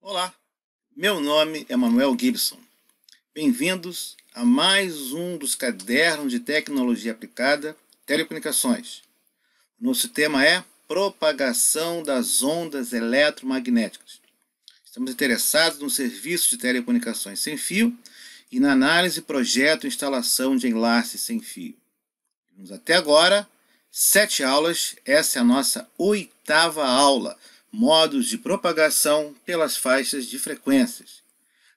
Olá, meu nome é Manuel Gibson. Bem-vindos a mais um dos cadernos de tecnologia aplicada, telecomunicações. Nosso tema é propagação das ondas eletromagnéticas. Estamos interessados no serviço de telecomunicações sem fio e na análise, projeto e instalação de enlaces sem fio. Temos até agora 7 aulas, essa é a nossa 8ª aula, modos de propagação pelas faixas de frequências.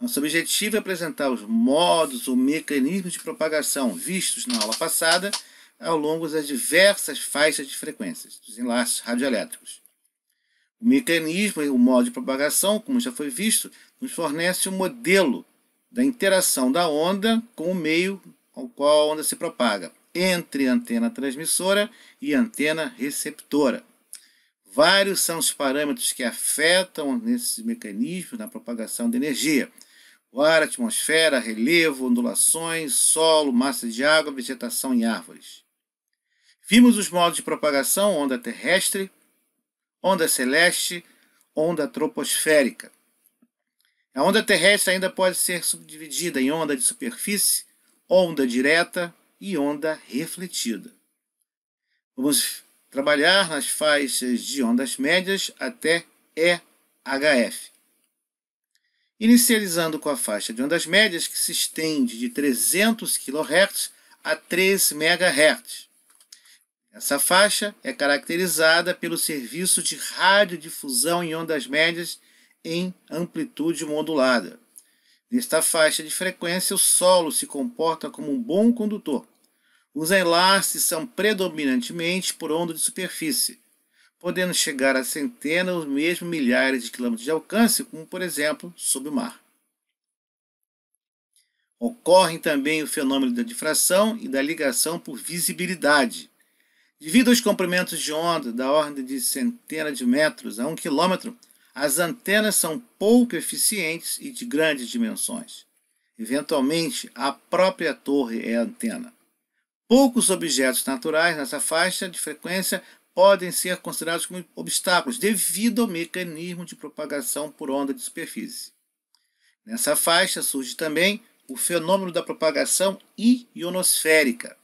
Nosso objetivo é apresentar os modos ou mecanismos de propagação vistos na aula passada ao longo das diversas faixas de frequências dos enlaces radioelétricos. O mecanismo e o modo de propagação, como já foi visto, nos fornece um modelo da interação da onda com o meio ao qual a onda se propaga, entre a antena transmissora e a antena receptora. Vários são os parâmetros que afetam nesses mecanismos na propagação de energia: o ar, a atmosfera, relevo, ondulações, solo, massa de água, vegetação em árvores. Vimos os modos de propagação: onda terrestre, onda celeste, onda troposférica. A onda terrestre ainda pode ser subdividida em onda de superfície, onda direta e onda refletida. Vamos trabalhar nas faixas de ondas médias até EHF. Inicializando com a faixa de ondas médias, que se estende de 300 kHz a 3 MHz. Essa faixa é caracterizada pelo serviço de radiodifusão em ondas médias em amplitude modulada. Nesta faixa de frequência, o solo se comporta como um bom condutor. Os enlaces são predominantemente por onda de superfície, podendo chegar a centenas ou mesmo milhares de quilômetros de alcance, como, por exemplo, sob o mar. Ocorre também o fenômeno da difração e da ligação por visibilidade. Devido aos comprimentos de onda da ordem de centenas de metros a 1 quilômetro, as antenas são pouco eficientes e de grandes dimensões. Eventualmente, a própria torre é a antena. Poucos objetos naturais nessa faixa de frequência podem ser considerados como obstáculos devido ao mecanismo de propagação por onda de superfície. Nessa faixa surge também o fenômeno da propagação ionosférica.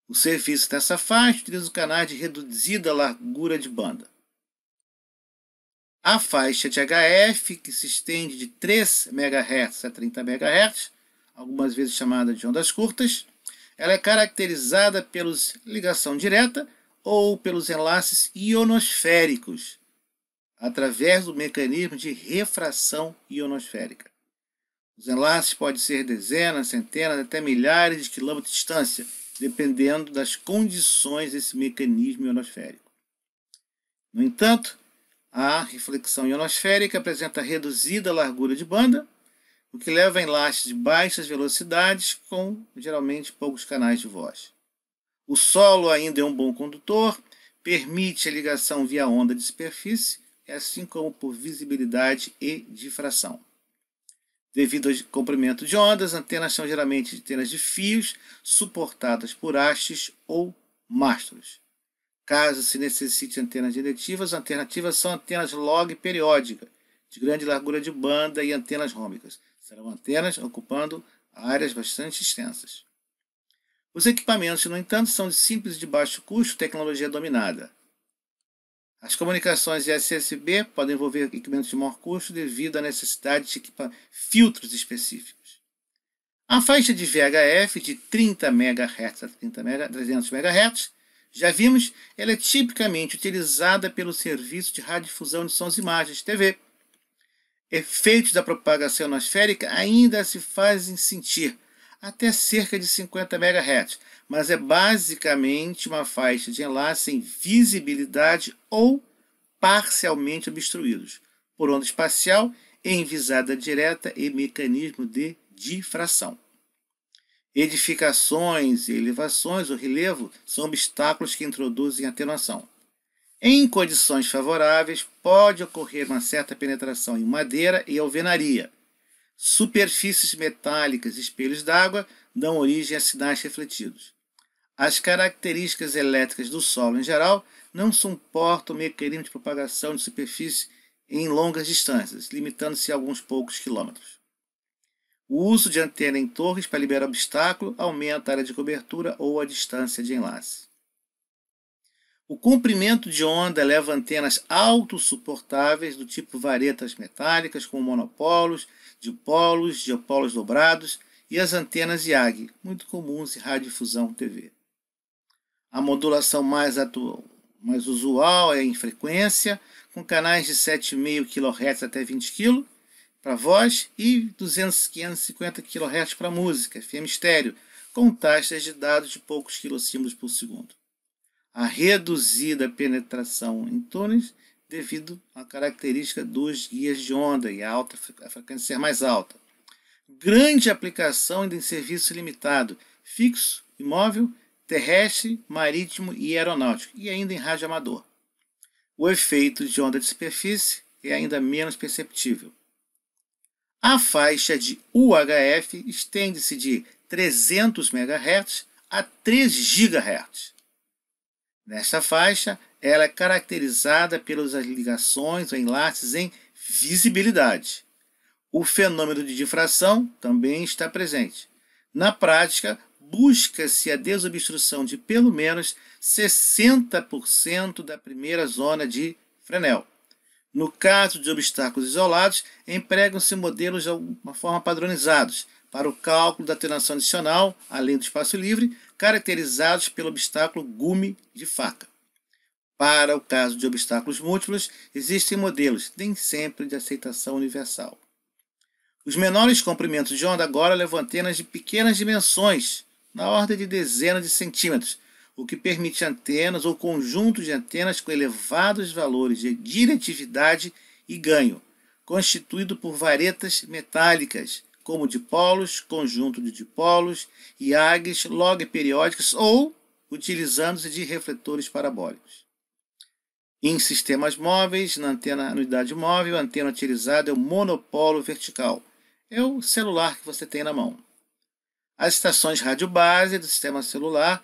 O serviço dessa faixa utiliza o canal de reduzida largura de banda. A faixa de HF, que se estende de 3 MHz a 30 MHz, algumas vezes chamada de ondas curtas, ela é caracterizada pela ligação direta ou pelos enlaces ionosféricos, através do mecanismo de refração ionosférica. Os enlaces podem ser dezenas, centenas, até milhares de quilômetros de distância, dependendo das condições desse mecanismo ionosférico. No entanto, a reflexão ionosférica apresenta reduzida largura de banda, o que leva a enlaces de baixas velocidades com, geralmente, poucos canais de voz. O solo ainda é um bom condutor, permite a ligação via onda de superfície, assim como por visibilidade e difração. Devido ao comprimento de ondas, antenas são geralmente antenas de fios suportadas por hastes ou mastros. Caso se necessite antenas diretivas, alternativas são antenas log periódica, de grande largura de banda, e antenas rômbicas. Serão antenas ocupando áreas bastante extensas. Os equipamentos, no entanto, são de simples e de baixo custo, tecnologia dominada. As comunicações SSB podem envolver equipamentos de maior custo devido à necessidade de equipar filtros específicos. A faixa de VHF de 30 MHz a 300 MHz, já vimos, ela é tipicamente utilizada pelo serviço de radiodifusão de sons e imagens, TV. Efeitos da propagação ionosférica ainda se fazem sentir até cerca de 50 MHz, mas é basicamente uma faixa de enlace em visibilidade ou parcialmente obstruídos por onda espacial, envisada direta e mecanismo de difração. Edificações e elevações ou relevo são obstáculos que introduzem atenuação. Em condições favoráveis, pode ocorrer uma certa penetração em madeira e alvenaria. Superfícies metálicas e espelhos d'água dão origem a sinais refletidos. As características elétricas do solo em geral não suportam o mecanismo de propagação de superfície em longas distâncias, limitando-se a alguns poucos quilômetros. O uso de antena em torres para liberar obstáculo aumenta a área de cobertura ou a distância de enlace. O comprimento de onda leva antenas autossuportáveis do tipo varetas metálicas com monopolos, dipolos dobrados e as antenas IAG, muito comuns em radiodifusão TV. A modulação mais usual é em frequência, com canais de 7,5 kHz até 20 kg para voz e 550 kHz para música, FM estéreo, com taxas de dados de poucos quilosímbolos por segundo. A reduzida penetração em túneis devido à característica dos guias de onda e a frequência ser mais alta. Grande aplicação em serviço limitado, fixo, imóvel, terrestre, marítimo e aeronáutico, e ainda em rádio amador. O efeito de onda de superfície é ainda menos perceptível. A faixa de UHF estende-se de 300 MHz a 3 GHz. Nesta faixa, ela é caracterizada pelas ligações ou enlaces em visibilidade. O fenômeno de difração também está presente. Na prática, busca-se a desobstrução de pelo menos 60% da primeira zona de Fresnel. No caso de obstáculos isolados, empregam-se modelos de alguma forma padronizados para o cálculo da atenuação adicional, além do espaço livre, caracterizados pelo obstáculo gume de faca. Para o caso de obstáculos múltiplos, existem modelos, nem sempre de aceitação universal. Os menores comprimentos de onda agora levam antenas de pequenas dimensões, na ordem de dezenas de centímetros, o que permite antenas ou conjuntos de antenas com elevados valores de diretividade e ganho, constituído por varetas metálicas, como dipolos, conjunto de dipolos, IAGs, log periódicas ou utilizando-se de refletores parabólicos. Em sistemas móveis, na unidade móvel, a antena utilizada é o monopolo vertical. É o celular que você tem na mão. As estações rádio base do sistema celular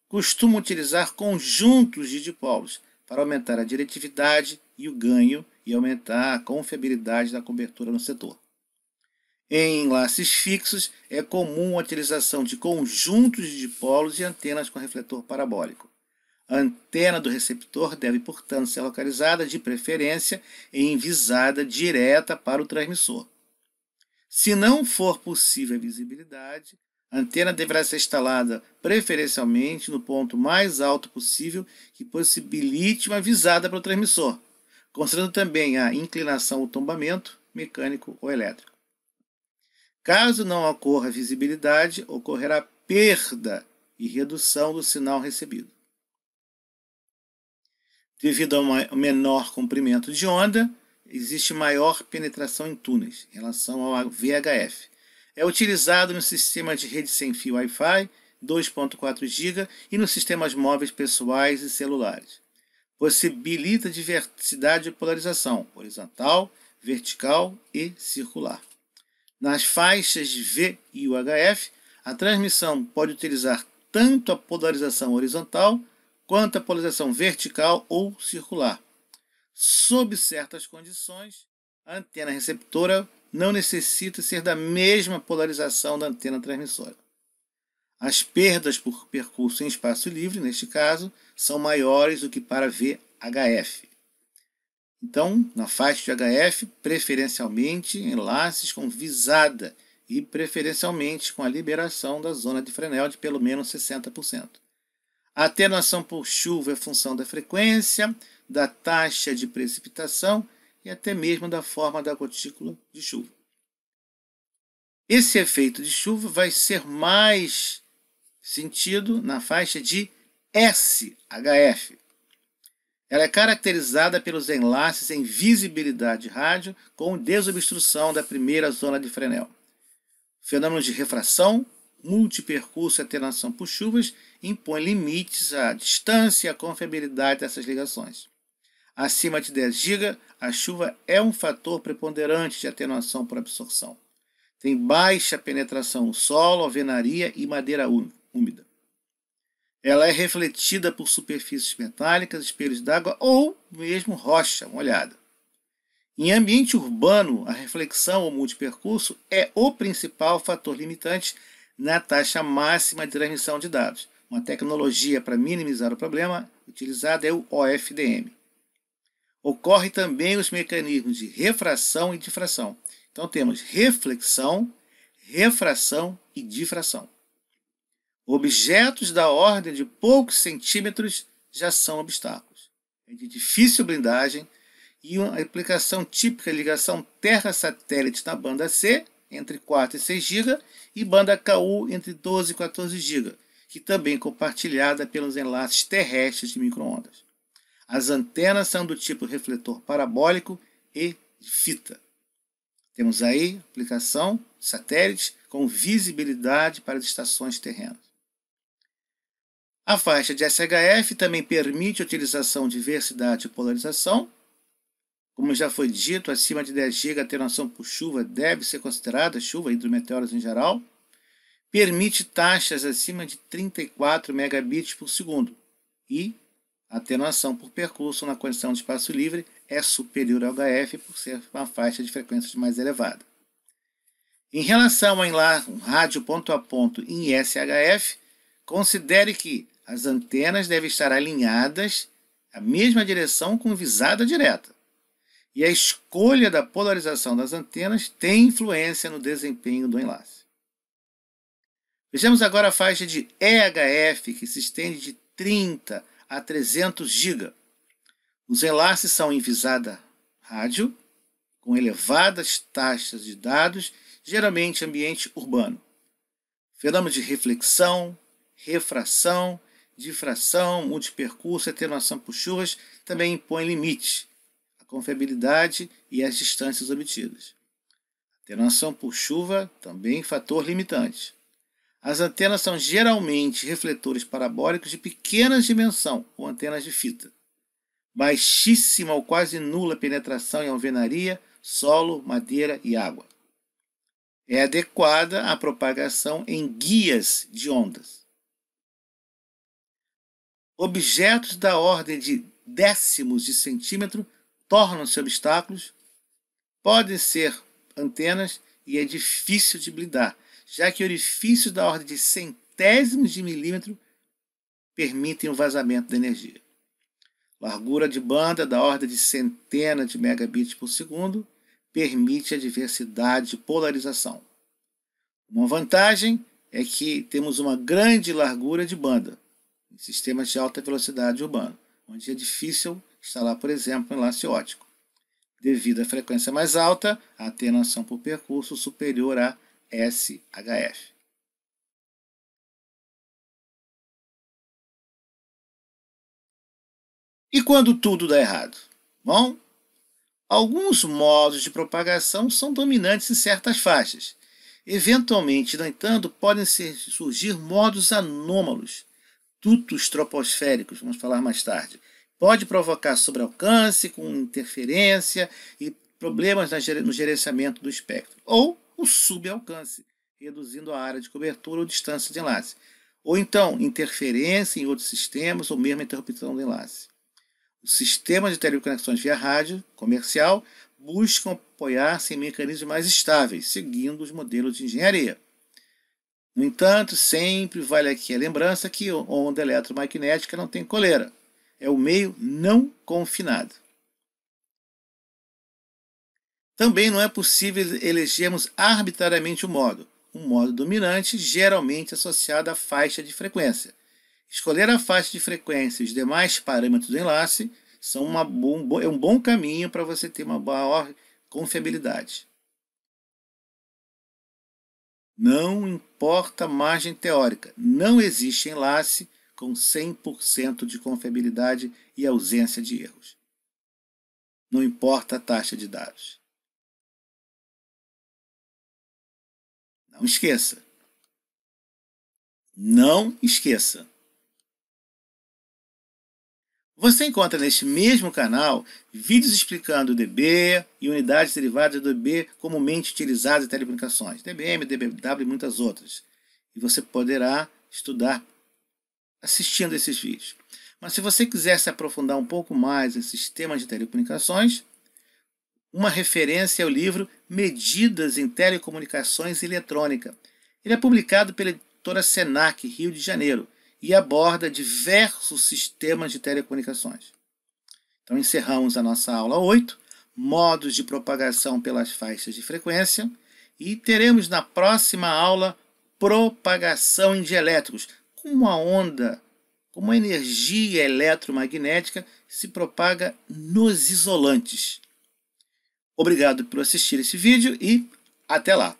costumam utilizar conjuntos de dipolos para aumentar a diretividade e o ganho e aumentar a confiabilidade da cobertura no setor. Em enlaces fixos, é comum a utilização de conjuntos de dipolos e antenas com refletor parabólico. A antena do receptor deve, portanto, ser localizada de preferência em visada direta para o transmissor. Se não for possível a visibilidade, a antena deverá ser instalada preferencialmente no ponto mais alto possível que possibilite uma visada para o transmissor, considerando também a inclinação ou tombamento mecânico ou elétrico. Caso não ocorra visibilidade, ocorrerá perda e redução do sinal recebido. Devido ao menor comprimento de onda, existe maior penetração em túneis em relação ao VHF. É utilizado no sistema de rede sem fio Wi-Fi 2.4 GB e nos sistemas móveis pessoais e celulares. Possibilita diversidade de polarização horizontal, vertical e circular. Nas faixas de V e UHF, a transmissão pode utilizar tanto a polarização horizontal quanto a polarização vertical ou circular. Sob certas condições, a antena receptora não necessita ser da mesma polarização da antena transmissora. As perdas por percurso em espaço livre, neste caso, são maiores do que para VHF. Então, na faixa de HF, preferencialmente enlaces com visada e preferencialmente com a liberação da zona de Fresnel de pelo menos 60%. A atenuação por chuva é função da frequência, da taxa de precipitação e até mesmo da forma da gotícula de chuva. Esse efeito de chuva vai ser mais sentido na faixa de SHF. Ela é caracterizada pelos enlaces em visibilidade rádio com desobstrução da primeira zona de Fresnel. Fenômenos de refração, multipercurso e atenuação por chuvas impõem limites à distância e à confiabilidade dessas ligações. Acima de 10 GB, a chuva é um fator preponderante de atenuação por absorção. Tem baixa penetração no solo, alvenaria e madeira úmida. Ela é refletida por superfícies metálicas, espelhos d'água ou mesmo rocha molhada. Em ambiente urbano, a reflexão ou multipercurso é o principal fator limitante na taxa máxima de transmissão de dados. Uma tecnologia para minimizar o problema utilizada é o OFDM. Ocorre também os mecanismos de refração e difração. Então temos reflexão, refração e difração. Objetos da ordem de poucos centímetros já são obstáculos. É de difícil blindagem e uma aplicação típica de ligação terra-satélite na banda C, entre 4 e 6 GB, e banda KU entre 12 e 14 GB, que também é compartilhada pelos enlaces terrestres de microondas. As antenas são do tipo refletor parabólico e de fita. Temos aí aplicação satélite com visibilidade para as estações terrenas. A faixa de SHF também permite a utilização de diversidade e polarização. Como já foi dito, acima de 10 GB a atenuação por chuva deve ser considerada, chuva e hidrometeoros em geral. Permite taxas acima de 34 megabits por segundo e a atenuação por percurso na condição de espaço livre é superior ao HF por ser uma faixa de frequências mais elevada. Em relação ao rádio ponto a ponto em SHF, considere que as antenas devem estar alinhadas à mesma direção com visada direta. E a escolha da polarização das antenas tem influência no desempenho do enlace. Vejamos agora a faixa de EHF, que se estende de 30 a 300 GB. Os enlaces são em visada rádio, com elevadas taxas de dados, geralmente em ambiente urbano. Fenômenos de reflexão, refração, difração, multipercurso e atenuação por chuvas também impõem limites à confiabilidade e às distâncias obtidas. Atenuação por chuva também fator limitante. As antenas são geralmente refletores parabólicos de pequena dimensão ou antenas de fita. Baixíssima ou quase nula penetração em alvenaria, solo, madeira e água. É adequada à propagação em guias de ondas. Objetos da ordem de décimos de centímetro tornam-se obstáculos, podem ser antenas e é difícil de blindar, já que orifícios da ordem de centésimos de milímetro permitem o vazamento da energia. Largura de banda da ordem de centenas de megabits por segundo permite a diversidade de polarização. Uma vantagem é que temos uma grande largura de banda em sistemas de alta velocidade urbano, onde é difícil instalar, por exemplo, um enlace óptico. Devido à frequência mais alta, a atenuação por percurso superior a SHF. E quando tudo dá errado? Bom, alguns modos de propagação são dominantes em certas faixas. Eventualmente, no entanto, podem surgir modos anômalos, dutos troposféricos, vamos falar mais tarde. Pode provocar sobrealcance com interferência e problemas no gerenciamento do espectro, ou o subalcance, reduzindo a área de cobertura ou distância de enlace, ou então interferência em outros sistemas ou mesmo interrupção do enlace. Os sistemas de teleconexões via rádio comercial buscam apoiar-se em mecanismos mais estáveis, seguindo os modelos de engenharia. No entanto, sempre vale aqui a lembrança que a onda eletromagnética não tem coleira. É o meio não confinado. Também não é possível elegermos arbitrariamente o modo. Um modo dominante, geralmente associado à faixa de frequência. Escolher a faixa de frequência e os demais parâmetros do enlace são um bom caminho para você ter uma maior confiabilidade. Não importa a margem teórica, não existe enlace com 100% de confiabilidade e ausência de erros. Não importa a taxa de dados. Não esqueça. Não esqueça. Você encontra neste mesmo canal vídeos explicando o DB e unidades derivadas do DB comumente utilizadas em telecomunicações, DBM, DBW e muitas outras. E você poderá estudar assistindo esses vídeos. Mas se você quiser se aprofundar um pouco mais em sistemas de telecomunicações, Uma referência é o livro Medidas em Telecomunicações e Eletrônica. Ele é publicado pela editora Senac, Rio de Janeiro, e aborda diversos sistemas de telecomunicações. Então encerramos a nossa aula 8, modos de propagação pelas faixas de frequência, e teremos na próxima aula propagação de elétrons, como a onda, como a energia eletromagnética se propaga nos isolantes. Obrigado por assistir esse vídeo e até lá!